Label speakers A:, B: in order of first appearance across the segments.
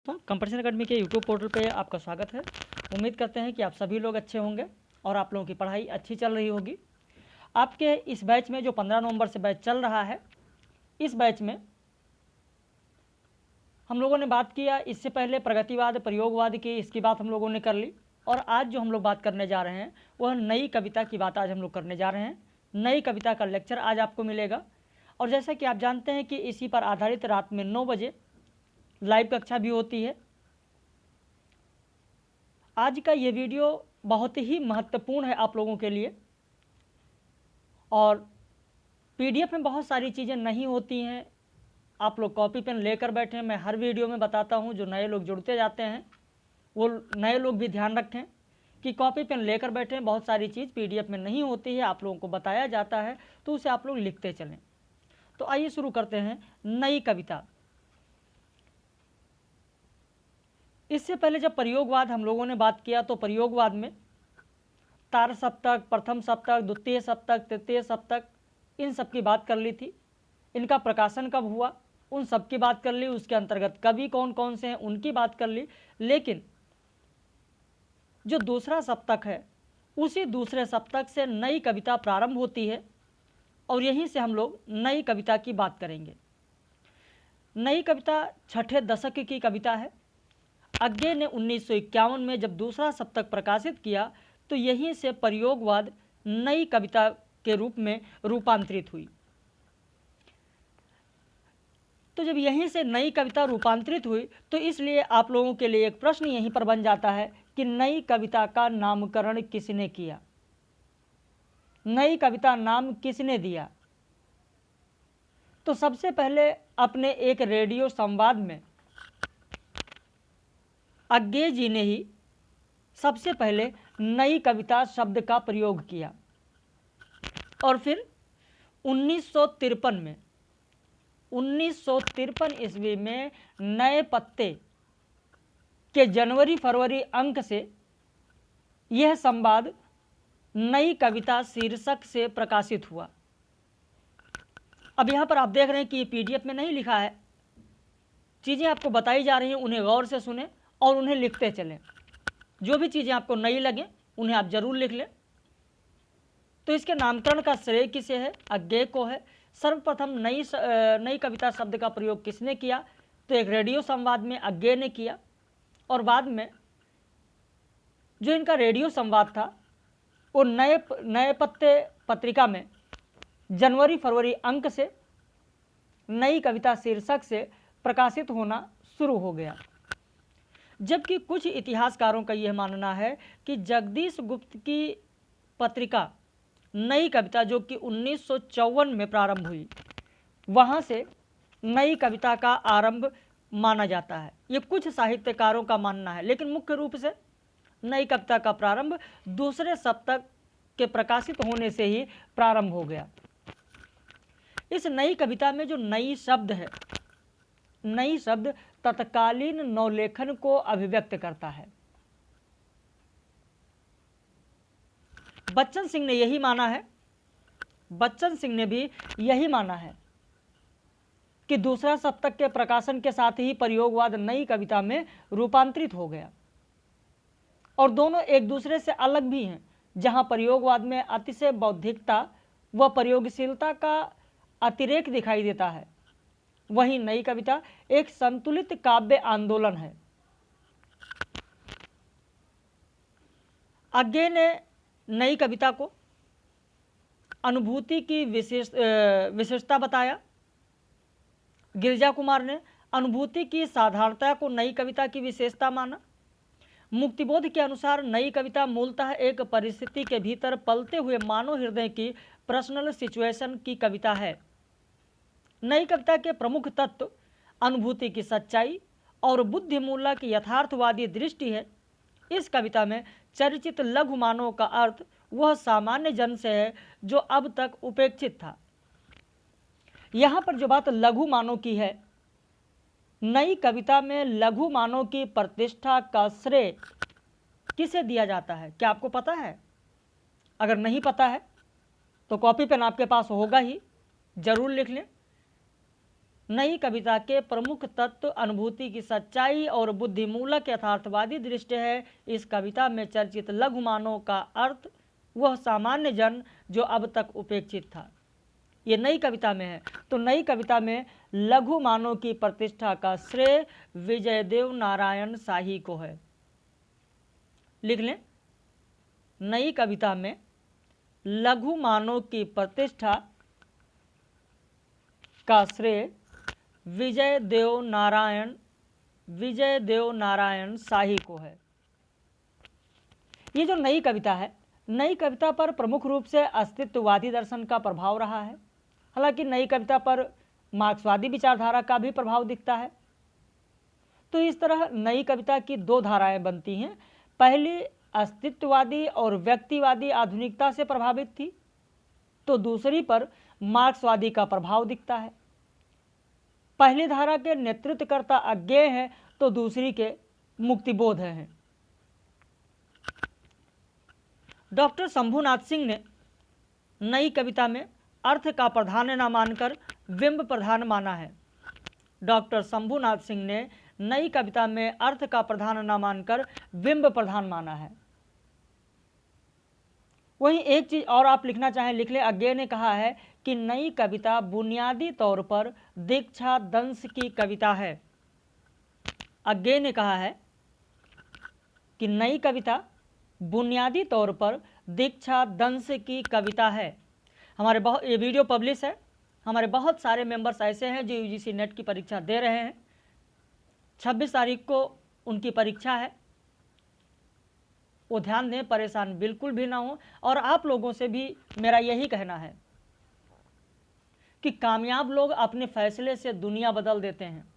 A: तो competition academy के YouTube portal पे आपका स्वागत है। उम्मीद करते हैं कि आप सभी लोग अच्छे होंगे और आप लोगों की पढ़ाई अच्छी चल रही होगी। आपके इस बैच में जो 15 नवंबर से बैच चल रहा है, इस बैच में हम लोगों ने बात किया, इससे पहले प्रगतिवाद प्रयोगवाद की इसकी बात हम लोगों ने कर ली। और आज जो हम लोग बात करने जा रहे हैं वह नई कविता की बात आज हम लोग करने जा रहे हैं। नई कविता का लेक्चर आज आपको मिलेगा और जैसा कि आप जानते हैं कि इसी पर आधारित रात में 9 बजे लाइव कक्षा भी होती है। आज का ये वीडियो बहुत ही महत्वपूर्ण है आप लोगों के लिए और पीडीएफ में बहुत सारी चीज़ें नहीं होती हैं। आप लोग कॉपी पेन लेकर बैठें, मैं हर वीडियो में बताता हूं। जो नए लोग जुड़ते जाते हैं वो नए लोग भी ध्यान रखें कि कॉपी पेन लेकर बैठें। बहुत सारी चीज़ पीडीएफ में नहीं होती है, आप लोगों को बताया जाता है तो उसे आप लोग लिखते चलें। तो आइए शुरू करते हैं नई कविता। इससे पहले जब प्रयोगवाद हम लोगों ने बात किया तो प्रयोगवाद में तार सप्तक, प्रथम सप्तक, द्वितीय सप्तक, तृतीय सप्तक, इन सब की बात कर ली थी। इनका प्रकाशन कब हुआ उन सब की बात कर ली। उसके अंतर्गत कवि कौन कौन से हैं उनकी बात कर ली। लेकिन जो दूसरा सप्तक है उसी दूसरे सप्तक से नई कविता प्रारंभ होती है और यहीं से हम लोग नई कविता की बात करेंगे। नई कविता छठे दशक की कविता है। अज्ञे ने 1951 में जब दूसरा सप्तक प्रकाशित किया तो यहीं से प्रयोगवाद नई कविता के रूप में रूपांतरित हुई। तो जब यहीं से नई कविता रूपांतरित हुई तो इसलिए आप लोगों के लिए एक प्रश्न यहीं पर बन जाता है कि नई कविता का नामकरण किसने किया, नई कविता नाम किसने दिया। तो सबसे पहले अपने एक रेडियो संवाद में अज्ञे जी ने ही सबसे पहले नई कविता शब्द का प्रयोग किया और फिर 1953 ईस्वी में नए पत्ते के जनवरी फरवरी अंक से यह संवाद नई कविता शीर्षक से प्रकाशित हुआ। अब यहाँ पर आप देख रहे हैं कि ये पीडीएफ में नहीं लिखा है, चीज़ें आपको बताई जा रही हैं, उन्हें गौर से सुने और उन्हें लिखते चलें। जो भी चीज़ें आपको नई लगें उन्हें आप जरूर लिख लें। तो इसके नामकरण का श्रेय किसे है? अज्ञे को है। सर्वप्रथम नई कविता शब्द का प्रयोग किसने किया? तो एक रेडियो संवाद में अज्ञे ने किया और बाद में जो इनका रेडियो संवाद था वो नए पत्ते पत्रिका में जनवरी फरवरी अंक से नई कविता शीर्षक से प्रकाशित होना शुरू हो गया। जबकि कुछ इतिहासकारों का यह मानना है कि जगदीश गुप्त की पत्रिका नई कविता जो कि 1954 में प्रारंभ हुई, वहाँ से नई कविता का आरंभ माना जाता है। ये कुछ साहित्यकारों का मानना है, लेकिन मुख्य रूप से नई कविता का प्रारंभ दूसरे सप्तक के प्रकाशित होने से ही प्रारंभ हो गया। इस नई कविता में जो नई शब्द है, नई शब्द तत्कालीन नवलेखन को अभिव्यक्त करता है। बच्चन सिंह ने यही माना है, बच्चन सिंह ने भी यही माना है कि दूसरा सप्तक के प्रकाशन के साथ ही प्रयोगवाद नई कविता में रूपांतरित हो गया और दोनों एक दूसरे से अलग भी हैं। जहां प्रयोगवाद में अतिशय बौद्धिकता व प्रयोगशीलता का अतिरेक दिखाई देता है, वहीं नई कविता एक संतुलित काव्य आंदोलन है। अज्ञे ने नई कविता को अनुभूति की विशेषता बताया। गिरिजा कुमार ने अनुभूति की साधारणता को नई कविता की विशेषता माना। मुक्तिबोध के अनुसार नई कविता मूलतः एक परिस्थिति के भीतर पलते हुए मानव हृदय की पर्सनल सिचुएशन की कविता है। नई कविता के प्रमुख तत्व अनुभूति की सच्चाई और बुद्धिमूलक यथार्थवादी दृष्टि है। इस कविता में चर्चित लघु मानव का अर्थ वह सामान्य जन से है जो अब तक उपेक्षित था। यहाँ पर जो बात लघु मानव की है, नई कविता में लघु मानव की प्रतिष्ठा का श्रेय किसे दिया जाता है? क्या आपको पता है? अगर नहीं पता है तो कॉपी पेन आपके पास होगा ही, जरूर लिख लें। नई कविता के प्रमुख तत्व अनुभूति की सच्चाई और बुद्धिमूलक यथार्थवादी दृष्टि है। इस कविता में चर्चित लघु मानव का अर्थ वह सामान्य जन जो अब तक उपेक्षित था। ये नई कविता में है। तो नई कविता में लघु मानव की प्रतिष्ठा का श्रेय विजयदेव नारायण शाही को है। लिख लें, नई कविता में लघु मानव की प्रतिष्ठा का श्रेय विजयदेव नारायण शाही को है। ये जो नई कविता है, नई कविता पर प्रमुख रूप से अस्तित्ववादी दर्शन का प्रभाव रहा है। हालांकि नई कविता पर मार्क्सवादी विचारधारा का भी प्रभाव दिखता है। तो इस तरह नई कविता की दो धाराएं बनती हैं। पहली अस्तित्ववादी और व्यक्तिवादी आधुनिकता से प्रभावित थी, तो दूसरी पर मार्क्सवादी का प्रभाव दिखता है। पहली धारा के नेतृत्वकर्ता अज्ञेय हैं, तो दूसरी के मुक्तिबोध हैं। डॉक्टर शंभुनाथ सिंह ने नई कविता में अर्थ का प्रधान न मानकर बिंब प्रधान माना है। डॉक्टर शंभुनाथ सिंह ने नई कविता में अर्थ का प्रधान न मानकर बिंब प्रधान माना है। वहीं एक चीज और आप लिखना चाहें, लिख ले। अज्ञेय ने कहा है कि नई कविता बुनियादी तौर पर दीक्षा दंश की कविता है। अज्ञेय ने कहा है कि नई कविता बुनियादी तौर पर दीक्षा दंश की कविता है। हमारे ये वीडियो पब्लिश है। हमारे बहुत सारे मेंबर्स ऐसे हैं जो यूजीसी नेट की परीक्षा दे रहे हैं। 26 तारीख को उनकी परीक्षा है। वो ध्यान दें, परेशान बिल्कुल भी ना हो। और आप लोगों से भी मेरा यही कहना है कि कामयाब लोग अपने फैसले से दुनिया बदल देते हैं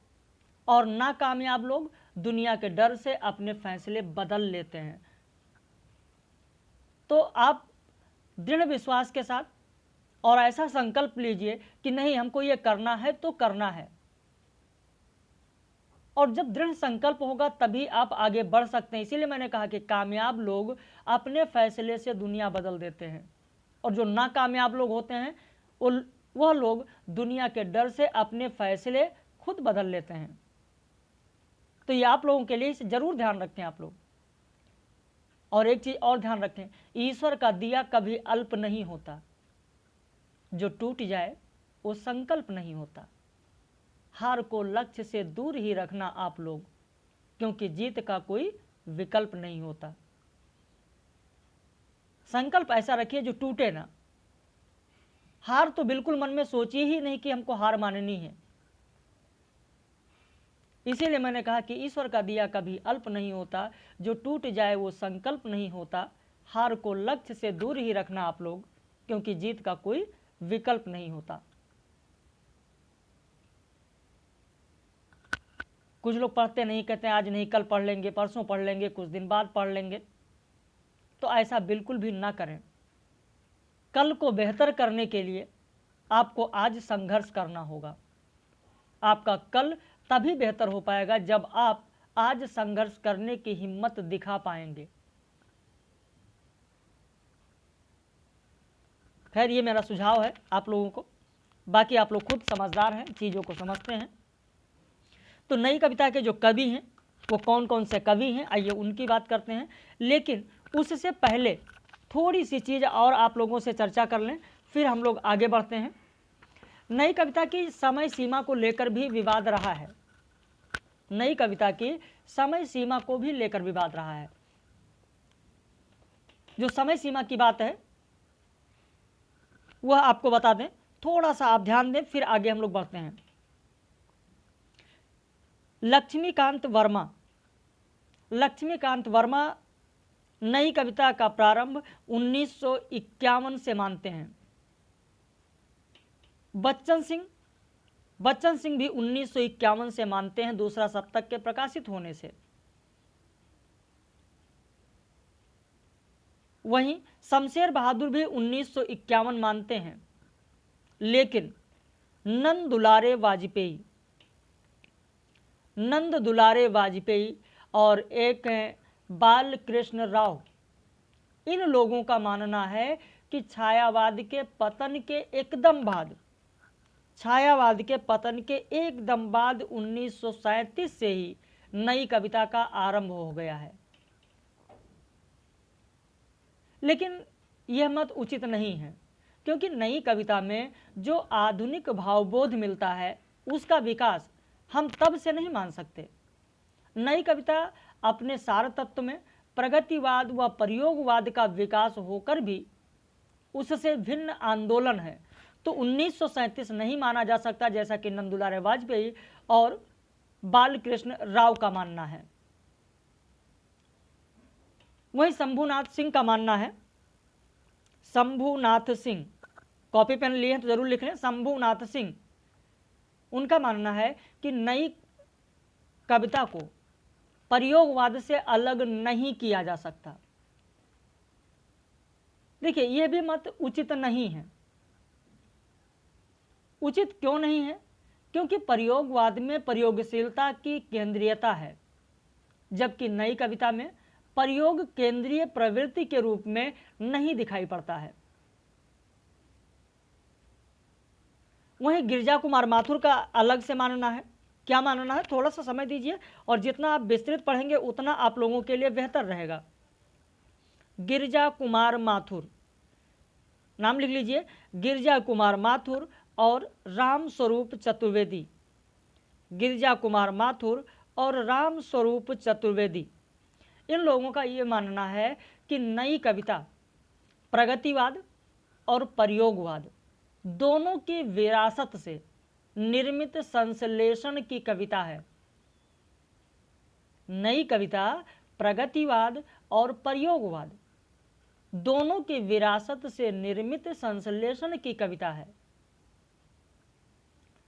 A: और नाकामयाब लोग दुनिया के डर से अपने फैसले बदल लेते हैं। तो आप दृढ़ विश्वास के साथ और ऐसा संकल्प लीजिए कि नहीं, हमको ये करना है तो करना है। और जब दृढ़ संकल्प होगा तभी आप आगे बढ़ सकते हैं। इसीलिए मैंने कहा कि कामयाब लोग अपने फैसले से दुनिया बदल देते हैं और जो नाकामयाब लोग होते हैं वह लोग दुनिया के डर से अपने फैसले खुद बदल लेते हैं। तो ये आप लोगों के लिए इसे जरूर ध्यान रखें आप लोग। और एक चीज और ध्यान रखें, ईश्वर का दिया कभी अल्प नहीं होता। जो टूट जाए वो संकल्प नहीं होता। हार को लक्ष्य से दूर ही रखना आप लोग, क्योंकि जीत का कोई विकल्प नहीं होता। संकल्प ऐसा रखिए जो टूटे ना। हार तो बिल्कुल मन में सोचिए ही नहीं कि हमको हार माननी है। इसीलिए मैंने कहा कि ईश्वर का दिया कभी अल्प नहीं होता। जो टूट जाए वो संकल्प नहीं होता। हार को लक्ष्य से दूर ही रखना आप लोग, क्योंकि जीत का कोई विकल्प नहीं होता। कुछ लोग पढ़ते नहीं, कहते हैं आज नहीं कल पढ़ लेंगे, परसों पढ़ लेंगे, कुछ दिन बाद पढ़ लेंगे। तो ऐसा बिल्कुल भी ना करें। कल को बेहतर करने के लिए आपको आज संघर्ष करना होगा। आपका कल तभी बेहतर हो पाएगा जब आप आज संघर्ष करने की हिम्मत दिखा पाएंगे। खैर, ये मेरा सुझाव है आप लोगों को। बाकी आप लोग खुद समझदार हैं, चीज़ों को समझते हैं। तो नई कविता के जो कवि हैं वो कौन कौन से कवि हैं, आइए उनकी बात करते हैं। लेकिन उससे पहले थोड़ी सी चीज़ और आप लोगों से चर्चा कर लें, फिर हम लोग आगे बढ़ते हैं। नई कविता की समय सीमा को लेकर भी विवाद रहा है। नई कविता की समय सीमा को भी लेकर विवाद रहा है। जो समय सीमा की बात है वह आपको बता दें, थोड़ा सा आप ध्यान दें, फिर आगे हम लोग बढ़ते हैं। लक्ष्मीकांत वर्मा नई कविता का प्रारंभ 1951 से मानते हैं। बच्चन सिंह भी 1951 से मानते हैं, दूसरा शतक के प्रकाशित होने से। वहीं शमशेर बहादुर भी 1951 मानते हैं। लेकिन नंद दुलारे वाजपेयी और एक बाल कृष्ण राव, इन लोगों का मानना है कि छायावाद के पतन के एकदम बाद छायावाद के पतन के एकदम बाद 1937 से ही नई कविता का आरंभ हो गया है। लेकिन यह मत उचित नहीं है, क्योंकि नई कविता में जो आधुनिक भावबोध मिलता है उसका विकास हम तब से नहीं मान सकते। नई कविता अपने सार तत्व में प्रगतिवाद व प्रयोगवाद का विकास होकर भी उससे भिन्न आंदोलन है, तो 1937 नहीं माना जा सकता, जैसा कि नंदुलाल वाजपेयी और बालकृष्ण राव का मानना है। वही शंभुनाथ सिंह का मानना है, शंभुनाथ सिंह, कॉपी पेन लिए हैं तो जरूर लिख लें, शंभुनाथ सिंह, उनका मानना है कि नई कविता को प्रयोगवाद से अलग नहीं किया जा सकता। देखिए, यह भी मत उचित नहीं है। उचित क्यों नहीं है? क्योंकि प्रयोगवाद में प्रयोगशीलता की केंद्रीयता है, जबकि नई कविता में प्रयोग केंद्रीय प्रवृत्ति के रूप में नहीं दिखाई पड़ता है। वहीं गिरिजा कुमार माथुर का अलग से मानना है। क्या मानना है? थोड़ा सा समय दीजिए, और जितना आप विस्तृत पढ़ेंगे उतना आप लोगों के लिए बेहतर रहेगा। गिरिजा कुमार माथुर, नाम लिख लीजिए, गिरिजा कुमार माथुर और राम स्वरूप चतुर्वेदी। गिरिजा कुमार माथुर और राम स्वरूप चतुर्वेदी, इन लोगों का ये मानना है कि नई कविता प्रगतिवाद और प्रयोगवाद दोनों की विरासत से निर्मित संश्लेषण की कविता है। नई कविता प्रगतिवाद और प्रयोगवाद दोनों की विरासत से निर्मित संश्लेषण की कविता है।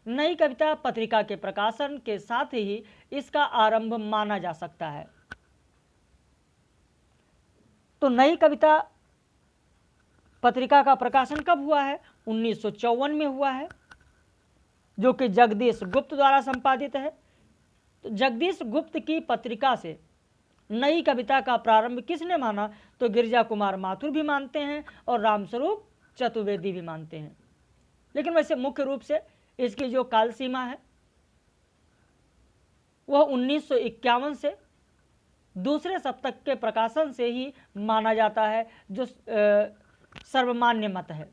A: नई कविता पत्रिका के प्रकाशन के साथ ही इसका आरंभ माना जा सकता है। तो नई कविता पत्रिका का प्रकाशन कब हुआ है? 1954 में हुआ है, जो कि जगदीश गुप्त द्वारा संपादित है। तो जगदीश गुप्त की पत्रिका से नई कविता का प्रारंभ किसने माना? तो गिरिजा कुमार माथुर भी मानते हैं और रामस्वरूप चतुर्वेदी भी मानते हैं। लेकिन वैसे मुख्य रूप से इसकी जो काल सीमा है वह 1951 से दूसरे शतक के प्रकाशन से ही माना जाता है, जो सर्वमान्य मत है।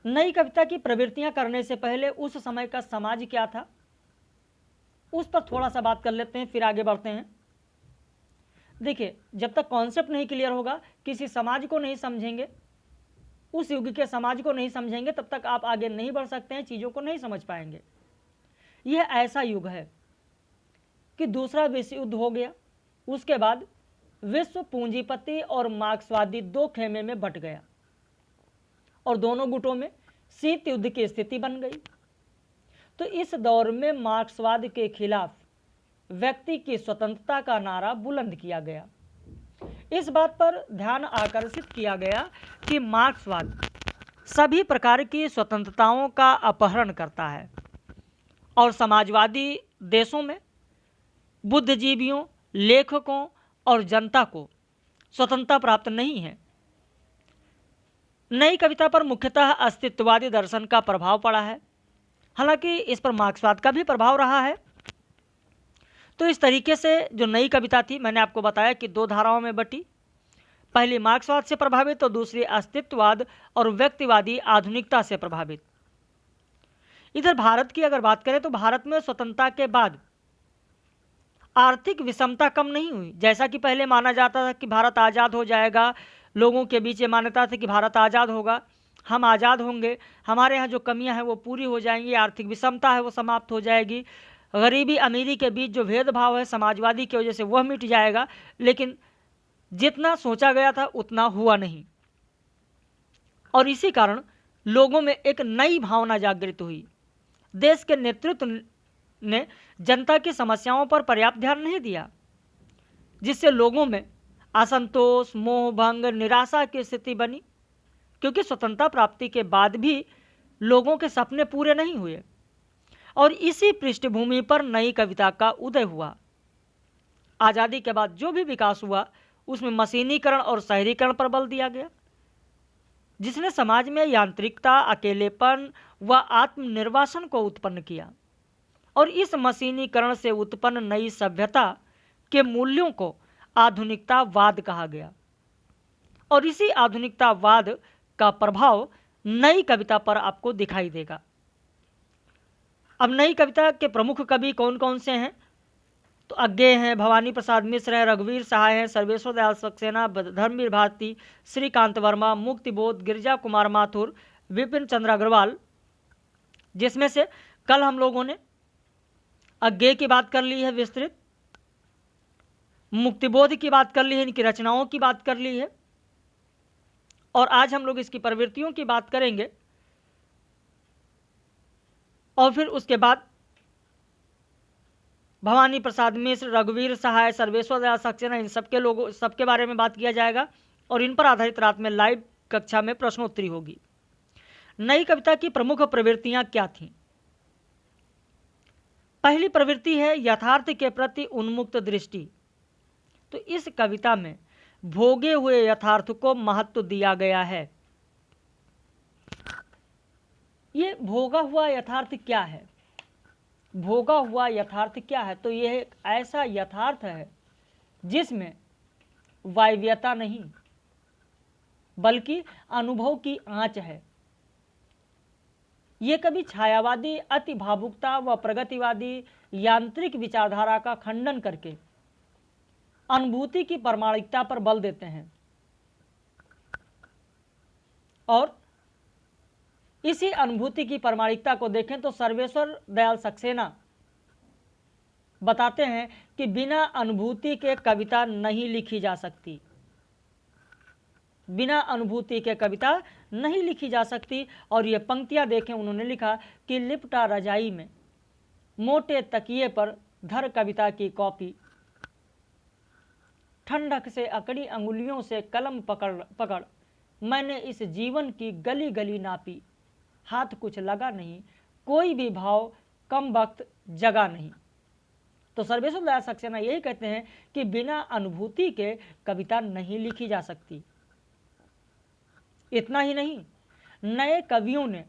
A: नई कविता की प्रवृत्तियां करने से पहले उस समय का समाज क्या था, उस पर थोड़ा सा बात कर लेते हैं, फिर आगे बढ़ते हैं। देखिए, जब तक कॉन्सेप्ट नहीं क्लियर होगा, किसी समाज को नहीं समझेंगे, उस युग के समाज को नहीं समझेंगे, तब तक आप आगे नहीं बढ़ सकते हैं, चीज़ों को नहीं समझ पाएंगे। यह ऐसा युग है कि दूसरा विश्व युद्ध हो गया, उसके बाद विश्व पूंजीपति और मार्क्सवादी दो खेमे में बंट गया और दोनों गुटों में शीत युद्ध की स्थिति बन गई। तो इस दौर में मार्क्सवाद के खिलाफ व्यक्ति की स्वतंत्रता का नारा बुलंद किया गया। इस बात पर ध्यान आकर्षित किया गया कि मार्क्सवाद सभी प्रकार की स्वतंत्रताओं का अपहरण करता है और समाजवादी देशों में बुद्धिजीवियों, लेखकों और जनता को स्वतंत्रता प्राप्त नहीं है। नई कविता पर मुख्यतः अस्तित्ववादी दर्शन का प्रभाव पड़ा है, हालांकि इस पर मार्क्सवाद का भी प्रभाव रहा है। तो इस तरीके से जो नई कविता थी, मैंने आपको बताया कि दो धाराओं में बटी, पहली मार्क्सवाद से प्रभावित तो दूसरी अस्तित्ववाद और व्यक्तिवादी आधुनिकता से प्रभावित। इधर भारत की अगर बात करें तो भारत में स्वतंत्रता के बाद आर्थिक विषमता कम नहीं हुई। जैसा कि पहले माना जाता था कि भारत आज़ाद हो जाएगा, लोगों के बीच ये मान्यता थी कि भारत आज़ाद होगा, हम आज़ाद होंगे, हमारे यहाँ जो कमियां हैं वो पूरी हो जाएंगी, आर्थिक विषमता है वो समाप्त हो जाएगी, गरीबी अमीरी के बीच जो भेदभाव है समाजवादी की वजह से वह मिट जाएगा। लेकिन जितना सोचा गया था उतना हुआ नहीं, और इसी कारण लोगों में एक नई भावना जागृत हुई। देश के नेतृत्व ने जनता की समस्याओं पर पर्याप्त ध्यान नहीं दिया, जिससे लोगों में असंतोष, मोह भंग, निराशा की स्थिति बनी, क्योंकि स्वतंत्रता प्राप्ति के बाद भी लोगों के सपने पूरे नहीं हुए। और इसी पृष्ठभूमि पर नई कविता का उदय हुआ। आज़ादी के बाद जो भी विकास हुआ उसमें मशीनीकरण और शहरीकरण पर बल दिया गया, जिसने समाज में यांत्रिकता, अकेलेपन व आत्मनिर्वासन को उत्पन्न किया और इस मशीनीकरण से उत्पन्न नई सभ्यता के मूल्यों को आधुनिकतावाद कहा गया। और इसी आधुनिकतावाद का प्रभाव नई कविता पर आपको दिखाई देगा। अब नई कविता के प्रमुख कवि कौन कौन से हैं? तो अज्ञेय हैं, भवानी प्रसाद मिश्र हैं, रघुवीर सहाय हैं, सर्वेश्वर दयाल सक्सेना, धर्मवीर भारती, श्रीकांत वर्मा, मुक्तिबोध, गिरिजा कुमार माथुर, विपिन चंद्र अग्रवाल, जिसमें से कल हम लोगों ने अज्ञेय की बात कर ली है विस्तृत, मुक्तिबोध की बात कर ली है, इनकी रचनाओं की बात कर ली है, और आज हम लोग इसकी प्रवृत्तियों की बात करेंगे। और फिर उसके बाद भवानी प्रसाद मिश्र, रघुवीर सहाय, सर्वेश्वर दयाल सक्सेना, इन सबके बारे में बात किया जाएगा और इन पर आधारित रात में लाइव कक्षा में प्रश्नोत्तरी होगी। नई कविता की प्रमुख प्रवृत्तियां क्या थीं? पहली प्रवृत्ति है यथार्थ के प्रति उन्मुक्त दृष्टि। तो इस कविता में भोगे हुए यथार्थ को महत्व दिया गया है। ये भोगा हुआ यथार्थ क्या है? भोगा हुआ यथार्थ क्या है? तो यह एक ऐसा यथार्थ है जिसमें वायव्यता नहीं बल्कि अनुभव की आंच है। ये कभी छायावादी, अति भावुकता व प्रगतिवादी यांत्रिक विचारधारा का खंडन करके अनुभूति की प्रामाणिकता पर बल देते हैं और इसी अनुभूति की प्रामाणिकता को देखें तो सर्वेश्वर दयाल सक्सेना बताते हैं कि बिना अनुभूति के कविता नहीं लिखी जा सकती। बिना अनुभूति के कविता नहीं लिखी जा सकती। और ये पंक्तियां देखें, उन्होंने लिखा कि लिपटा रजाई में मोटे तकिए पर धर कविता की कॉपी, ठंडक से अकड़ी अंगुलियों से कलम पकड़ पकड़ मैंने इस जीवन की गली गली नापी, हाथ कुछ लगा नहीं, कोई भी भाव कम वक्त जगा नहीं। तो सर्वेश्वर दयाल सक्सेना यही कहते हैं कि बिना अनुभूति के कविता नहीं लिखी जा सकती। इतना ही नहीं, नए कवियों ने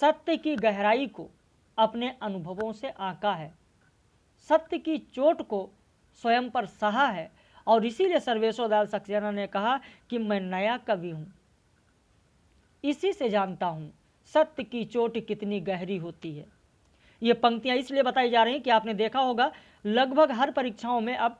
A: सत्य की गहराई को अपने अनुभवों से आंका है, सत्य की चोट को स्वयं पर सहा है और इसीलिए सर्वेश्वर दयाल सक्सेना ने कहा कि मैं नया कवि हूं, इसी से जानता हूं सत्य की चोट कितनी गहरी होती है। ये पंक्तियां इसलिए बताई जा रही हैं कि आपने देखा होगा लगभग हर परीक्षाओं में अब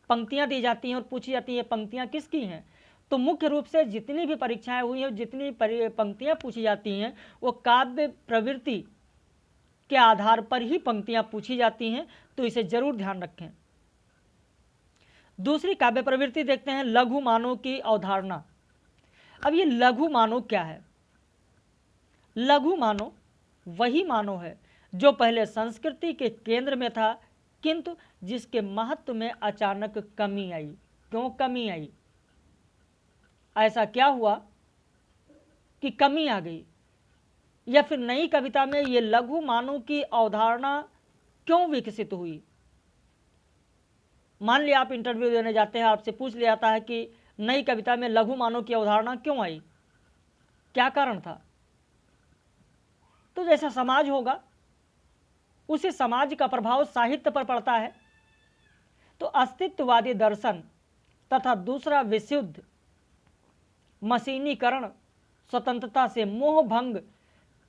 A: पंक्तियां दी जाती हैं और पूछी जाती है पंक्तियां किसकी हैं। तो मुख्य रूप से जितनी भी परीक्षाएं हुई हैं, जितनी पंक्तियां पूछी जाती हैं, वो काव्य प्रवृत्ति के आधार पर ही पंक्तियां पूछी जाती हैं। तो इसे जरूर ध्यान रखें। दूसरी काव्य प्रवृत्ति देखते हैं, लघु मानव की अवधारणा। अब ये लघु मानव क्या है? लघु मानव वही मानव है जो पहले संस्कृति के केंद्र में था, किंतु जिसके महत्व में अचानक कमी आई। क्यों कमी आई? ऐसा क्या हुआ कि कमी आ गई? या फिर नई कविता में ये लघु मानव की अवधारणा क्यों विकसित हुई? मान लिया आप इंटरव्यू देने जाते हैं, आपसे पूछ लिया जाता है कि नई कविता में लघु मानव की अवधारणा क्यों आई, क्या कारण था? तो जैसा समाज होगा उसी समाज का प्रभाव साहित्य पर पड़ता है। तो अस्तित्ववादी दर्शन तथा दूसरा विशुद्ध मशीनीकरण, स्वतंत्रता से मोह भंग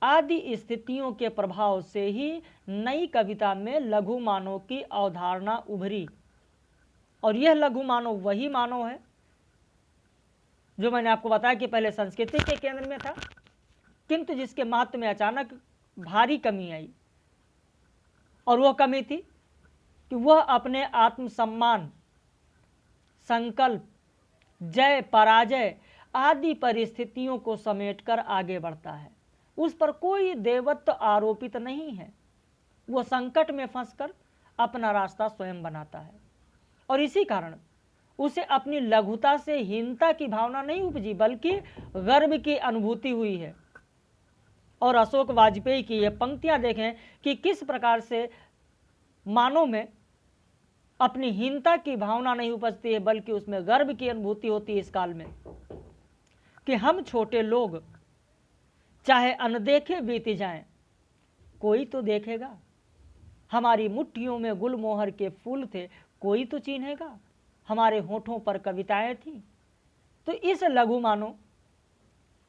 A: आदि स्थितियों के प्रभाव से ही नई कविता में लघु मानव की अवधारणा उभरी। और यह लघु मानव वही मानव है जो मैंने आपको बताया कि पहले संस्कृति के केंद्र में था, किंतु जिसके महत्व में अचानक भारी कमी आई। और वह कमी थी कि वह अपने आत्मसम्मान, संकल्प, जय पराजय आदि परिस्थितियों को समेटकर आगे बढ़ता है। उस पर कोई देवत्व आरोपित नहीं है। वह संकट में फंसकर अपना रास्ता स्वयं बनाता है और इसी कारण उसे अपनी लघुता से हीनता की भावना नहीं उपजी, बल्कि गर्व की अनुभूति हुई है। और अशोक वाजपेयी की ये पंक्तियां देखें कि किस प्रकार से मानव में अपनी हीनता की भावना नहीं उपजती है, बल्कि उसमें गर्व की अनुभूति होती है इस काल में कि हम छोटे लोग चाहे अनदेखे बीत जाएं, कोई तो देखेगा। हमारी मुट्ठियों में गुलमोहर के फूल थे, कोई तो चिन्हेगा। हमारे होठों पर कविताएं थीं। तो इस लघु मानो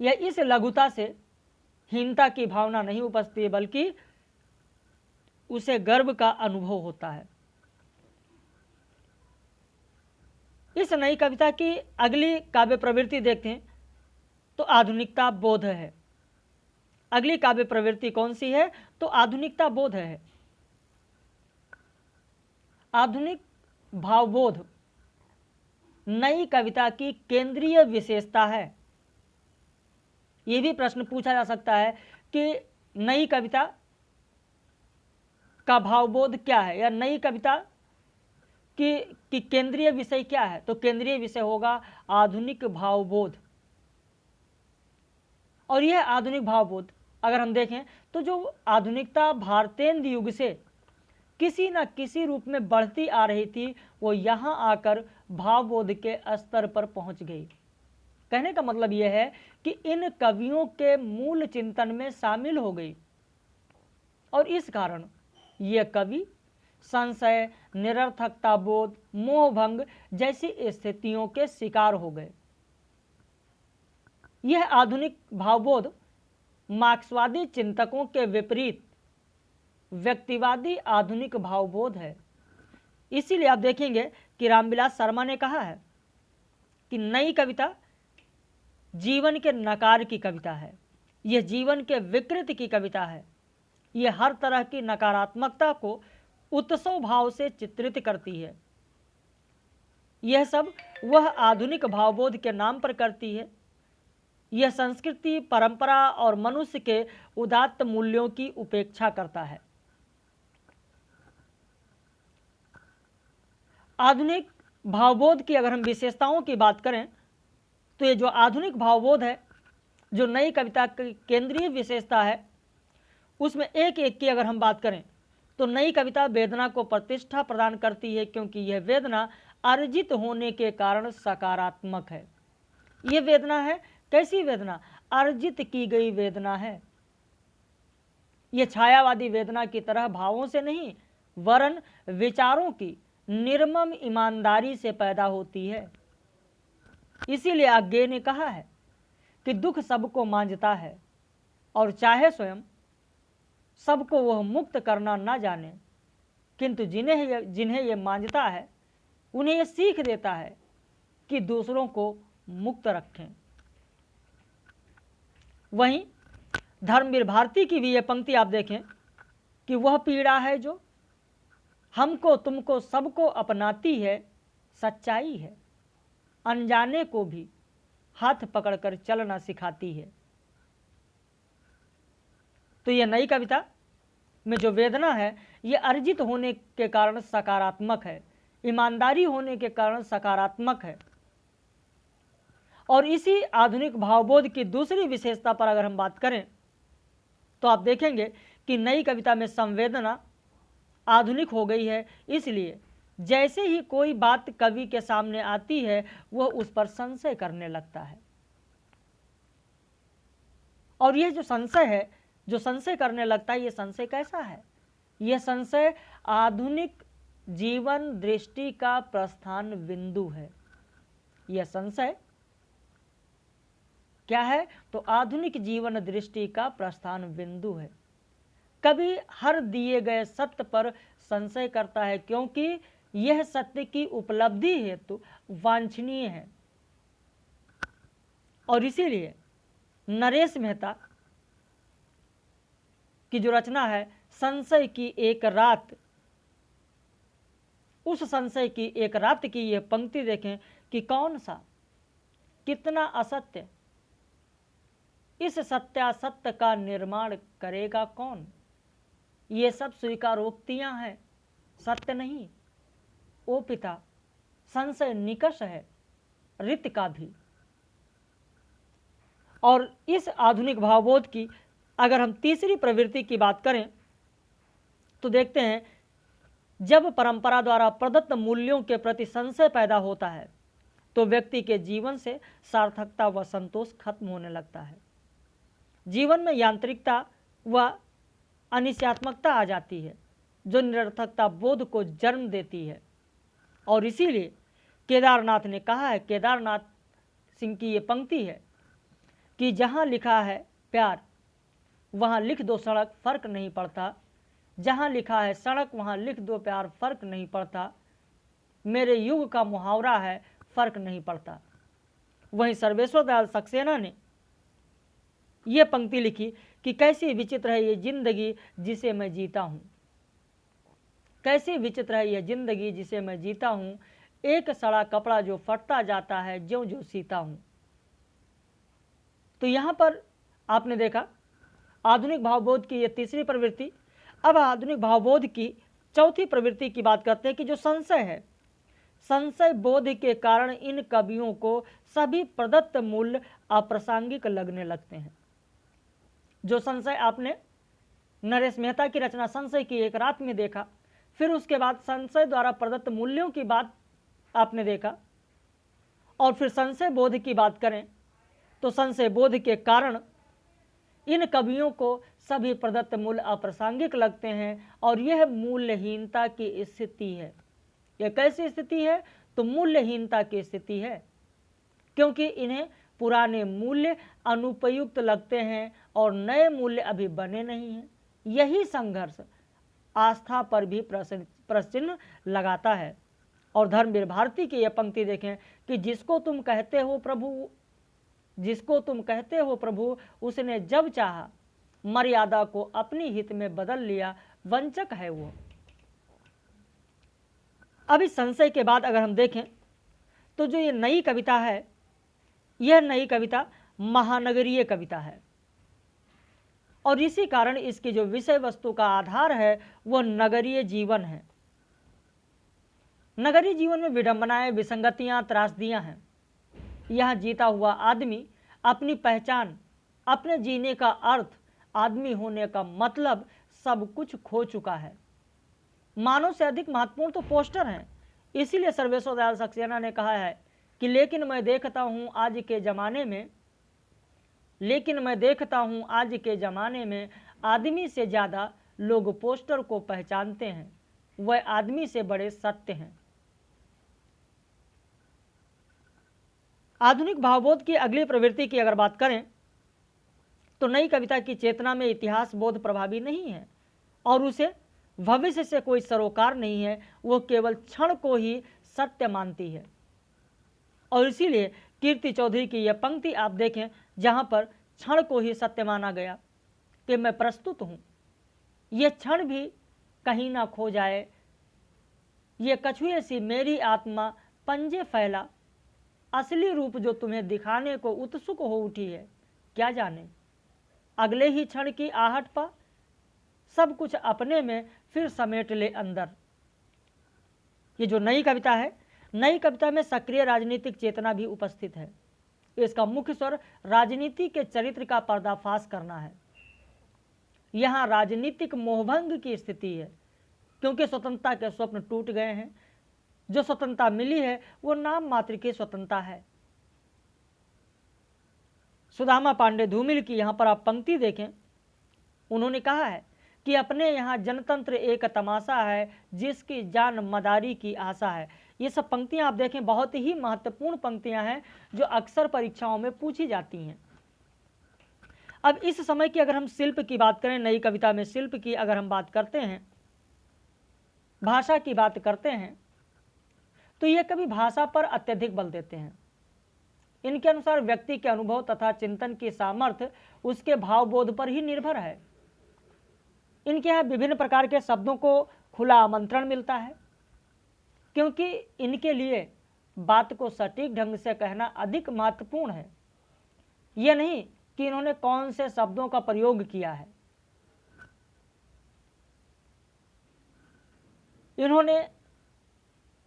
A: या इस लघुता से हीनता की भावना नहीं उपजती है, बल्कि उसे गर्व का अनुभव होता है। इस नई कविता की अगली काव्य प्रवृत्ति देखते हैं तो आधुनिकता बोध है। अगली काव्य प्रवृत्ति कौन सी है? तो आधुनिकता बोध है। आधुनिक भावबोध नई कविता की केंद्रीय विशेषता है। यह भी प्रश्न पूछा जा सकता है कि नई कविता का भावबोध क्या है, या नई कविता की केंद्रीय विषय क्या है? तो केंद्रीय विषय होगा आधुनिक भावबोध। और यह आधुनिक भावबोध अगर हम देखें तो जो आधुनिकता भारतेंद्र युग से किसी न किसी रूप में बढ़ती आ रही थी, वो यहाँ आकर भावबोध के स्तर पर पहुंच गई। कहने का मतलब यह है कि इन कवियों के मूल चिंतन में शामिल हो गई, और इस कारण ये कवि संशय, निरर्थकता बोध, मोहभंग जैसी स्थितियों के शिकार हो गए। यह आधुनिक भावबोध मार्क्सवादी चिंतकों के विपरीत व्यक्तिवादी आधुनिक भावबोध है। इसीलिए आप देखेंगे कि रामविलास शर्मा ने कहा है कि नई कविता जीवन के नकार की कविता है, यह जीवन के विकृति की कविता है, यह हर तरह की नकारात्मकता को उत्सव भाव से चित्रित करती है। यह सब वह आधुनिक भावबोध के नाम पर करती है। यह संस्कृति, परंपरा और मनुष्य के उदात्त मूल्यों की उपेक्षा करता है। आधुनिक भावबोध की अगर हम विशेषताओं की बात करें तो ये जो आधुनिक भावबोध है, जो नई कविता की केंद्रीय विशेषता है, उसमें एक एक की अगर हम बात करें तो नई कविता वेदना को प्रतिष्ठा प्रदान करती है, क्योंकि यह वेदना अर्जित होने के कारण सकारात्मक है। यह वेदना है, कैसी वेदना? अर्जित की गई वेदना है। यह छायावादी वेदना की तरह भावों से नहीं, वरन विचारों की निर्मम ईमानदारी से पैदा होती है। इसीलिए आज्ञे ने कहा है कि दुख सबको मांझता है, और चाहे स्वयं सबको वह मुक्त करना ना जाने, किंतु जिन्हें यह मांझता है उन्हें यह सीख देता है कि दूसरों को मुक्त रखें। वहीं धर्मवीर भारती की भी यह पंक्ति आप देखें कि वह पीड़ा है जो हमको तुमको सबको अपनाती है, सच्चाई है, अनजाने को भी हाथ पकड़कर चलना सिखाती है। तो यह नई कविता में जो वेदना है, यह अर्जित होने के कारण सकारात्मक है, ईमानदारी होने के कारण सकारात्मक है। और इसी आधुनिक भावबोध की दूसरी विशेषता पर अगर हम बात करें तो आप देखेंगे कि नई कविता में संवेदना आधुनिक हो गई है। इसलिए जैसे ही कोई बात कवि के सामने आती है, वह उस पर संशय करने लगता है। और यह जो संशय है, जो संशय करने लगता है, यह संशय कैसा है? यह संशय आधुनिक जीवन दृष्टि का प्रस्थान बिंदु है। यह संशय क्या है? तो आधुनिक जीवन दृष्टि का प्रस्थान बिंदु है। कवि हर दिए गए सत्य पर संशय करता है, क्योंकि यह सत्य की उपलब्धि हेतु वांछनीय है। और इसीलिए नरेश मेहता की जो रचना है संशय की एक रात, उस संशय की एक रात की यह पंक्ति देखें कि कौन सा, कितना असत्य, इस सत्यासत्य का निर्माण करेगा कौन? ये सब स्वीकारोक्तियां हैं, सत्य नहीं। ओ पिता, संशय निकष है ऋत का भी। और इस आधुनिक भावबोध की अगर हम तीसरी प्रवृत्ति की बात करें तो देखते हैं, जब परंपरा द्वारा प्रदत्त मूल्यों के प्रति संशय पैदा होता है, तो व्यक्ति के जीवन से सार्थकता व संतोष खत्म होने लगता है। जीवन में यांत्रिकता व अनिश्चयात्मकता आ जाती है जो निरर्थकता बोध को जन्म देती है। और इसीलिए केदारनाथ ने कहा है, केदारनाथ सिंह की ये पंक्ति है कि जहाँ लिखा है प्यार वहाँ लिख दो सड़क, फर्क नहीं पड़ता। जहाँ लिखा है सड़क वहाँ लिख दो प्यार, फर्क नहीं पड़ता। मेरे युग का मुहावरा है, फर्क नहीं पड़ता। वहीं सर्वेश्वर दयाल सक्सेना ने यह पंक्ति लिखी कि कैसी विचित्र है ये जिंदगी जिसे मैं जीता हूँ, कैसी विचित्र है यह जिंदगी जिसे मैं जीता हूँ, एक सड़ा कपड़ा जो फटता जाता है ज्यों ज्यों सीता हूँ। तो यहाँ पर आपने देखा आधुनिक भावबोध की यह तीसरी प्रवृत्ति। अब आधुनिक भावबोध की चौथी प्रवृत्ति की बात करते हैं कि जो संशय है। संशय बोध के कारण इन कवियों को सभी प्रदत्त मूल्य अप्रासंगिक लगने लगते हैं। जो संशय आपने नरेश मेहता की रचना संशय की एक रात में देखा, फिर उसके बाद संशय द्वारा प्रदत्त मूल्यों की बात आपने देखा, और फिर संशय बोध की बात करें तो संशय बोध के कारण इन कवियों को सभी प्रदत्त मूल्य अप्रासंगिक लगते हैं। और यह मूल्यहीनता की स्थिति है। यह कैसी स्थिति है? तो मूल्यहीनता की स्थिति है, क्योंकि इन्हें पुराने मूल्य अनुपयुक्त लगते हैं और नए मूल्य अभी बने नहीं हैं। यही संघर्ष आस्था पर भी प्रश्न लगाता है। और धर्मवीर भारती की यह पंक्ति देखें कि जिसको तुम कहते हो प्रभु, जिसको तुम कहते हो प्रभु, उसने जब चाहा मर्यादा को अपनी हित में बदल लिया, वंचक है वो। अब इस संशय के बाद अगर हम देखें तो जो ये नई कविता है, यह नई कविता महानगरीय कविता है, और इसी कारण इसकी जो विषय वस्तु का आधार है वह नगरीय जीवन है। नगरीय जीवन में विडंबनाएं, विसंगतियां, त्रासदियां हैं। यहाँ जीता हुआ आदमी अपनी पहचान, अपने जीने का अर्थ, आदमी होने का मतलब सब कुछ खो चुका है। मानव से अधिक महत्वपूर्ण तो पोस्टर हैं। इसीलिए सर्वेश्वर दयाल सक्सेना ने कहा है कि लेकिन मैं देखता हूँ आज के ज़माने में, लेकिन मैं देखता हूँ आज के ज़माने में आदमी से ज़्यादा लोग पोस्टर को पहचानते हैं, वह आदमी से बड़े सत्य हैं। आधुनिक भावबोध की अगली प्रवृत्ति की अगर बात करें तो नई कविता की चेतना में इतिहास बोध प्रभावी नहीं है और उसे भविष्य से कोई सरोकार नहीं है। वो केवल क्षण को ही सत्य मानती है। और इसीलिए कीर्ति चौधरी की यह पंक्ति आप देखें जहाँ पर क्षण को ही सत्य माना गया कि मैं प्रस्तुत हूँ, ये क्षण भी कहीं ना खो जाए, ये कछुए सी मेरी आत्मा पंजे फैला, असली रूप जो तुम्हें दिखाने को उत्सुक हो उठी है, क्या जाने अगले ही क्षण की आहट पा, सब कुछ अपने में फिर समेट ले अंदर। ये जो नई कविता है, नई कविता में सक्रिय राजनीतिक चेतना भी उपस्थित है। इसका मुख्य स्वर राजनीति के चरित्र का पर्दाफाश करना है। यहाँ राजनीतिक मोहभंग की स्थिति है, क्योंकि स्वतंत्रता के स्वप्न टूट गए हैं। जो स्वतंत्रता मिली है वो नाम मात्र की स्वतंत्रता है। सुदामा पांडे धूमिल की यहाँ पर आप पंक्ति देखें, उन्होंने कहा है कि अपने यहाँ जनतंत्र एक तमाशा है, जिसकी जान मदारी की आशा है। ये सब पंक्तियाँ आप देखें बहुत ही महत्वपूर्ण पंक्तियाँ हैं जो अक्सर परीक्षाओं में पूछी जाती हैं। अब इस समय की अगर हम शिल्प की बात करें, नई कविता में शिल्प की अगर हम बात करते हैं, भाषा की बात करते हैं, तो ये कभी भाषा पर अत्यधिक बल देते हैं। इनके अनुसार व्यक्ति के अनुभव तथा चिंतन की सामर्थ्य उसके भावबोध पर ही निर्भर है। इनके यहाँ विभिन्न प्रकार के शब्दों को खुला आमंत्रण मिलता है, क्योंकि इनके लिए बात को सटीक ढंग से कहना अधिक महत्वपूर्ण है। यह नहीं कि इन्होंने कौन से शब्दों का प्रयोग किया है। इन्होंने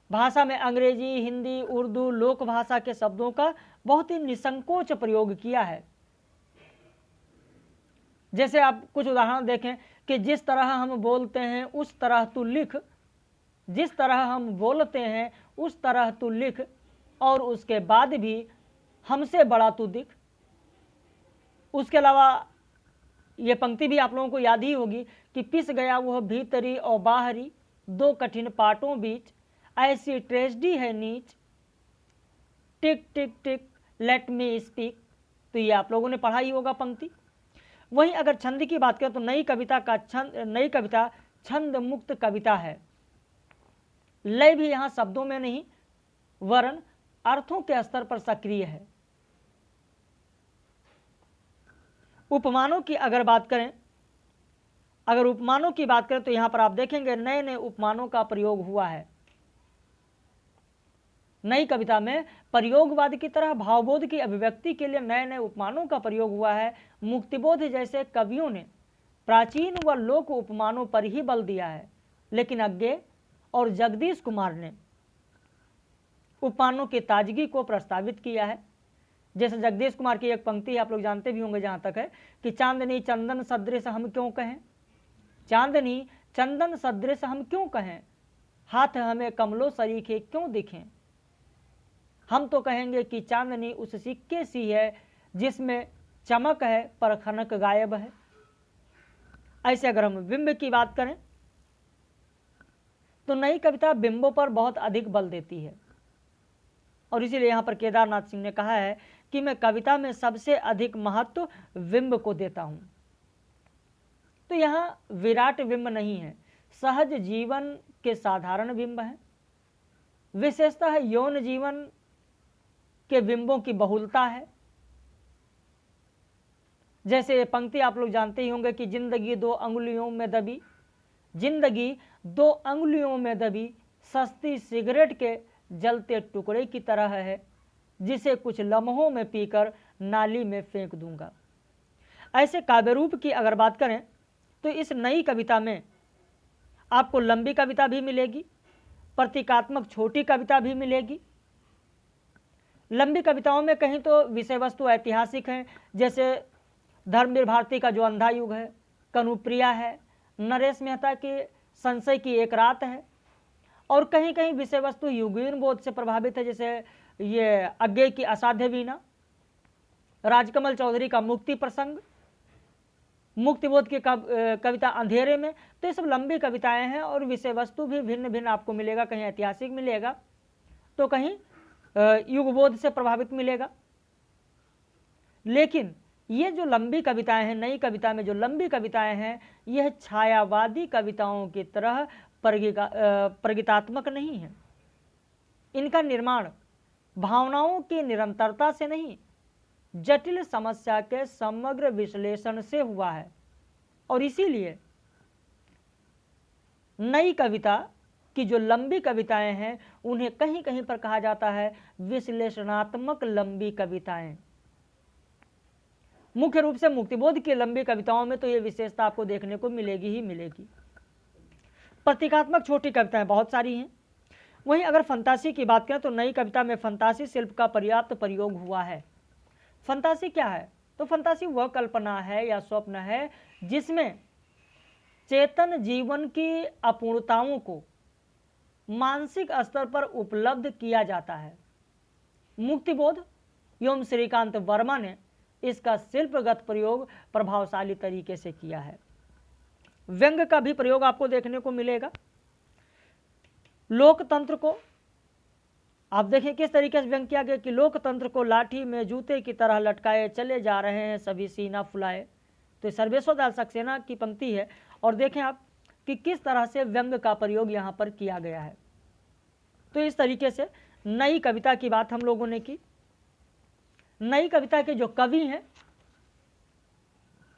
A: भाषा में अंग्रेजी, हिंदी, उर्दू, लोक भाषा के शब्दों का बहुत ही निसंकोच प्रयोग किया है। जैसे आप कुछ उदाहरण देखें कि जिस तरह हम बोलते हैं उस तरह तू लिख, जिस तरह हम बोलते हैं उस तरह तू लिख, और उसके बाद भी हमसे बड़ा तू दिख। उसके अलावा ये पंक्ति भी आप लोगों को याद ही होगी कि पिस गया वह भीतरी और बाहरी, दो कठिन पाटों बीच, ऐसी ट्रेजेडी है नीच, टिक टिक टिक लेट मी स्पीक। तो ये आप लोगों ने पढ़ा ही होगा पंक्ति। वहीं अगर छंद की बात करें तो नई कविता छंद मुक्त कविता है। लय भी यहाँ शब्दों में नहीं वरन अर्थों के स्तर पर सक्रिय है। उपमानों की अगर बात करें, उपमानों की बात करें तो यहां पर आप देखेंगे नए नए उपमानों का प्रयोग हुआ है। नई कविता में प्रयोगवाद की तरह भावबोध की अभिव्यक्ति के लिए नए नए उपमानों का प्रयोग हुआ है। मुक्तिबोध जैसे कवियों ने प्राचीन व लोक उपमानों पर ही बल दिया है, लेकिन अज्ञे और जगदीश कुमार ने उपमानों की ताजगी को प्रस्तावित किया है। जैसे जगदीश कुमार की एक पंक्ति आप लोग जानते भी होंगे जहां तक है कि चांदनी चंदन सदृश हम क्यों कहें, चांदनी चंदन सदृश हम क्यों कहें, हाथ हमें कमलों सरीखे क्यों दिखें। हम तो कहेंगे कि चांदनी उस सिक्के सी है जिसमें चमक है पर खनक गायब है। ऐसे अगर हम बिंब की बात करें तो नई कविता बिंबों पर बहुत अधिक बल देती है, और इसीलिए यहां पर केदारनाथ सिंह ने कहा है कि मैं कविता में सबसे अधिक महत्व बिंब को देता हूं। तो यहां विराट बिंब नहीं है, सहज जीवन के साधारण बिंब है। विशेषता है यौन जीवन के बिंबों की बहुलता है। जैसे ये पंक्ति आप लोग जानते ही होंगे कि जिंदगी दो अंगुलियों में दबी, जिंदगी दो अंगुलियों में दबी, सस्ती सिगरेट के जलते टुकड़े की तरह है, जिसे कुछ लम्हों में पीकर नाली में फेंक दूंगा। ऐसे काव्य रूप की अगर बात करें तो इस नई कविता में आपको लंबी कविता भी मिलेगी, प्रतीकात्मक छोटी कविता भी मिलेगी। लंबी कविताओं में कहीं तो विषय वस्तु ऐतिहासिक हैं, जैसे धर्मवीर भारती का जो अंधा युग है, कनुप्रिया है, नरेश मेहता की संशय की एक रात है, और कहीं कहीं विषय वस्तु युगीन बोध से प्रभावित है, जैसे ये अज्ञे की असाध्य वीणा, राजकमल चौधरी का मुक्ति प्रसंग, मुक्तिबोध की कविता अंधेरे में। तो ये सब लंबी कविताएं हैं और विषय वस्तु भी भिन्न भिन्न आपको मिलेगा, कहीं ऐतिहासिक मिलेगा तो कहीं युगबोध से प्रभावित मिलेगा। लेकिन ये जो लंबी कविताएं हैं, नई कविता में जो लंबी कविताएं हैं, यह छायावादी कविताओं की तरह प्रगीतात्मक नहीं है। इनका निर्माण भावनाओं की निरंतरता से नहीं, जटिल समस्या के समग्र विश्लेषण से हुआ है। और इसीलिए नई कविता की जो लंबी कविताएं हैं उन्हें कहीं कहीं पर कहा जाता है विश्लेषणात्मक लंबी कविताएं। मुख्य रूप से मुक्तिबोध की लंबी कविताओं में तो ये विशेषता आपको देखने को मिलेगी ही मिलेगी। प्रतीकात्मक छोटी कविताएं बहुत सारी हैं। वहीं अगर फंतासी की बात करें तो नई कविता में फंतासी शिल्प का पर्याप्त प्रयोग हुआ है। फंतासी क्या है? तो फंतासी वह कल्पना है या स्वप्न है जिसमें चेतन जीवन की अपूर्णताओं को मानसिक स्तर पर उपलब्ध किया जाता है। मुक्तिबोध एवं श्रीकांत वर्मा ने इसका शिल्पगत प्रयोग प्रभावशाली तरीके से किया है। व्यंग का भी प्रयोग आपको देखने को मिलेगा। लोकतंत्र को आप देखें किस तरीके से व्यंग किया गया कि लोकतंत्र को लाठी में जूते की तरह लटकाए चले जा रहे हैं सभी सीना फुलाए। तो सर्वेश्वर दयाल सक्सेना की पंक्ति है, और देखें आप कि किस तरह से व्यंग का प्रयोग यहाँ पर किया गया है। तो इस तरीके से नई कविता की बात हम लोगों ने की। नई कविता के जो कवि हैं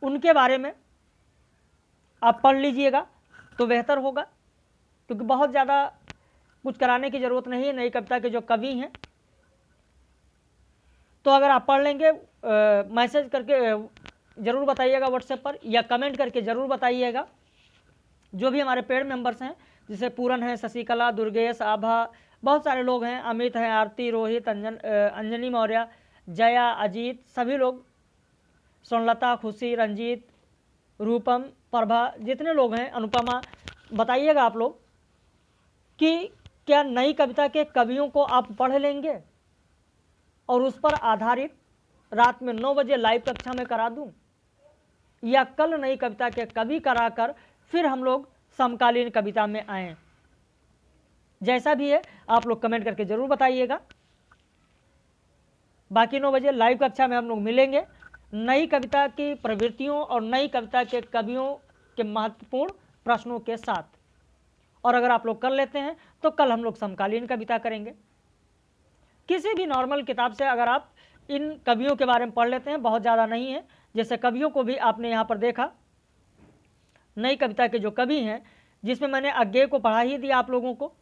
A: उनके बारे में आप पढ़ लीजिएगा तो बेहतर होगा, क्योंकि बहुत ज़्यादा कुछ कराने की ज़रूरत नहीं है। नई कविता के जो कवि हैं तो अगर आप पढ़ लेंगे, मैसेज करके ज़रूर बताइएगा व्हाट्सएप पर, या कमेंट करके ज़रूर बताइएगा। जो भी हमारे पेड मेंबर्स हैं, जैसे पूरन है, शशिकला, दुर्गेश, आभा, बहुत सारे लोग हैं, अमित हैं, आरती, रोहित, अंजनी मौर्य, जया, अजीत, सभी लोग, सोनलता, खुशी, रंजीत, रूपम, प्रभा, जितने लोग हैं, अनुपमा, बताइएगा आप लोग कि क्या नई कविता के कवियों को आप पढ़ लेंगे और उस पर आधारित रात में 9 बजे लाइव कक्षा में करा दूं, या कल नई कविता के कवि कराकर फिर हम लोग समकालीन कविता में आएं? जैसा भी है आप लोग कमेंट करके जरूर बताइएगा। बाकी 9 बजे लाइव कक्षा में हम लोग मिलेंगे नई कविता की प्रवृत्तियों और नई कविता के कवियों के महत्वपूर्ण प्रश्नों के साथ। और अगर आप लोग कर लेते हैं तो कल हम लोग समकालीन कविता करेंगे। किसी भी नॉर्मल किताब से अगर आप इन कवियों के बारे में पढ़ लेते हैं, बहुत ज़्यादा नहीं है, जैसे कवियों को भी आपने यहाँ पर देखा, नई कविता के जो कवि हैं, जिसमें मैंने अज्ञेय को पढ़ा ही दिया आप लोगों को,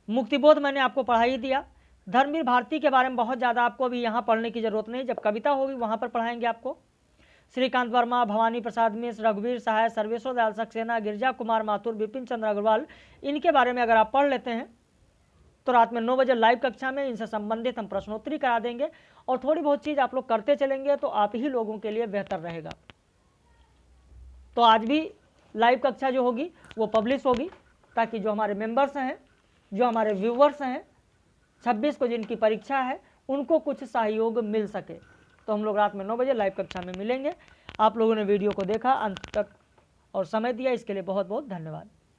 A: मुक्तिबोध मैंने आपको पढ़ा ही दिया, धर्मवीर भारती के बारे में बहुत ज़्यादा आपको अभी यहाँ पढ़ने की जरूरत नहीं, जब कविता होगी वहाँ पर पढ़ाएंगे आपको। श्रीकांत वर्मा, भवानी प्रसाद मिश्र, रघुवीर सहाय, सर्वेश्वर दयाल सक्सेना, गिरिजा कुमार माथुर, बिपिन चंद्र अग्रवाल, इनके बारे में अगर आप पढ़ लेते हैं तो रात में 9 बजे लाइव कक्षा में इनसे संबंधित हम प्रश्नोत्तरी करा देंगे और थोड़ी बहुत चीज़ आप लोग करते चलेंगे तो आप ही लोगों के लिए बेहतर रहेगा। तो आज भी लाइव कक्षा जो होगी वो पब्लिश होगी, ताकि जो हमारे मेंबर्स हैं, जो हमारे व्यूवर्स हैं, 26 को जिनकी परीक्षा है, उनको कुछ सहयोग मिल सके। तो हम लोग रात में 9 बजे लाइव कक्षा में मिलेंगे। आप लोगों ने वीडियो को देखा अंत तक और समय दिया, इसके लिए बहुत बहुत धन्यवाद।